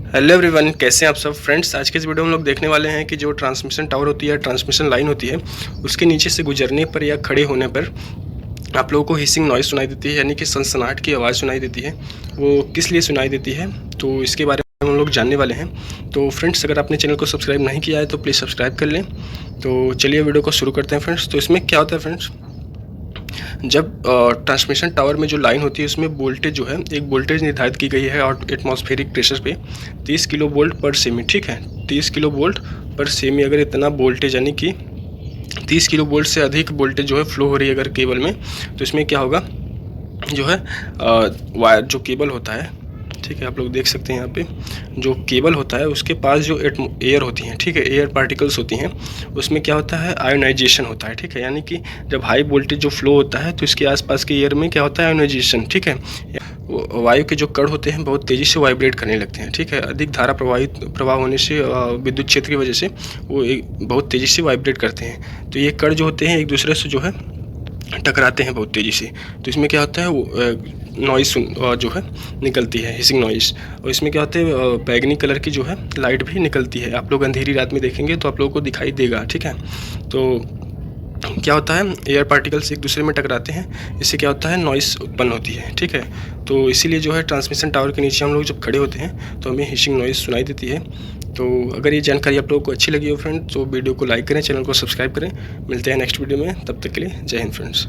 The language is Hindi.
हेलो एवरीवन, कैसे हैं आप सब फ्रेंड्स। आज के इस वीडियो में हम लोग देखने वाले हैं कि जो ट्रांसमिशन टावर होती है, ट्रांसमिशन लाइन होती है, उसके नीचे से गुजरने पर या खड़े होने पर आप लोगों को हिसिंग नॉइज़ सुनाई देती है, यानी कि सनसनाहट की आवाज़ सुनाई देती है। वो किस लिए सुनाई देती है, तो इसके बारे में हम लोग जानने वाले हैं। तो फ्रेंड्स, अगर आपने चैनल को सब्सक्राइब नहीं किया है तो प्लीज़ सब्सक्राइब कर लें। तो चलिए वीडियो को शुरू करते हैं फ्रेंड्स। तो इसमें क्या होता है फ्रेंड्स, जब ट्रांसमिशन टावर में जो लाइन होती है उसमें वोल्टेज जो है, एक वोल्टेज निर्धारित की गई है और एटमॉस्फेरिक प्रेशर पे 30 किलो वोल्ट पर सेमी। ठीक है, 30 किलो वोल्ट पर सेमी। अगर इतना वोल्टेज यानी कि 30 किलो वोल्ट से अधिक वोल्टेज जो है फ्लो हो रही है अगर केबल में, तो इसमें क्या होगा, जो है वायर जो केबल होता है, ठीक है, आप लोग देख सकते हैं यहाँ पे जो केबल होता है उसके पास जो एयर होती हैं, ठीक है, एयर पार्टिकल्स होती हैं, उसमें क्या होता है, आयोनाइजेशन होता है। ठीक है, यानी कि जब हाई वोल्टेज जो फ्लो होता है तो इसके आसपास के एयर में क्या होता है, आयोनाइजेशन। ठीक है, वायु के जो कण होते हैं बहुत तेज़ी से वाइब्रेट करने लगते हैं। ठीक है, अधिक धारा प्रवाह होने से विद्युत क्षेत्र की वजह से वो बहुत तेज़ी से वाइब्रेट करते हैं। तो ये कण जो होते हैं एक दूसरे से जो है टकराते हैं बहुत तेज़ी से। तो इसमें क्या होता है, वो नॉइज़ जो है निकलती है, हिसिंग नॉइज़। और इसमें क्या होता है, बैगनी कलर की जो है लाइट भी निकलती है। आप लोग अंधेरी रात में देखेंगे तो आप लोगों को दिखाई देगा। ठीक है, तो क्या होता है, एयर पार्टिकल्स एक दूसरे में टकराते हैं, इससे क्या होता है, नॉइज़ उत्पन्न होती है। ठीक है, तो इसीलिए जो है ट्रांसमिशन टावर के नीचे हम लोग जब खड़े होते हैं तो हमें हिसिंग नॉइज़ सुनाई देती है। तो अगर ये जानकारी आप लोगों को अच्छी लगी हो फ्रेंड, तो वीडियो को लाइक करें, चैनल को सब्सक्राइब करें। मिलते हैं नेक्स्ट वीडियो में, तब तक के लिए जय हिंद फ्रेंड्स।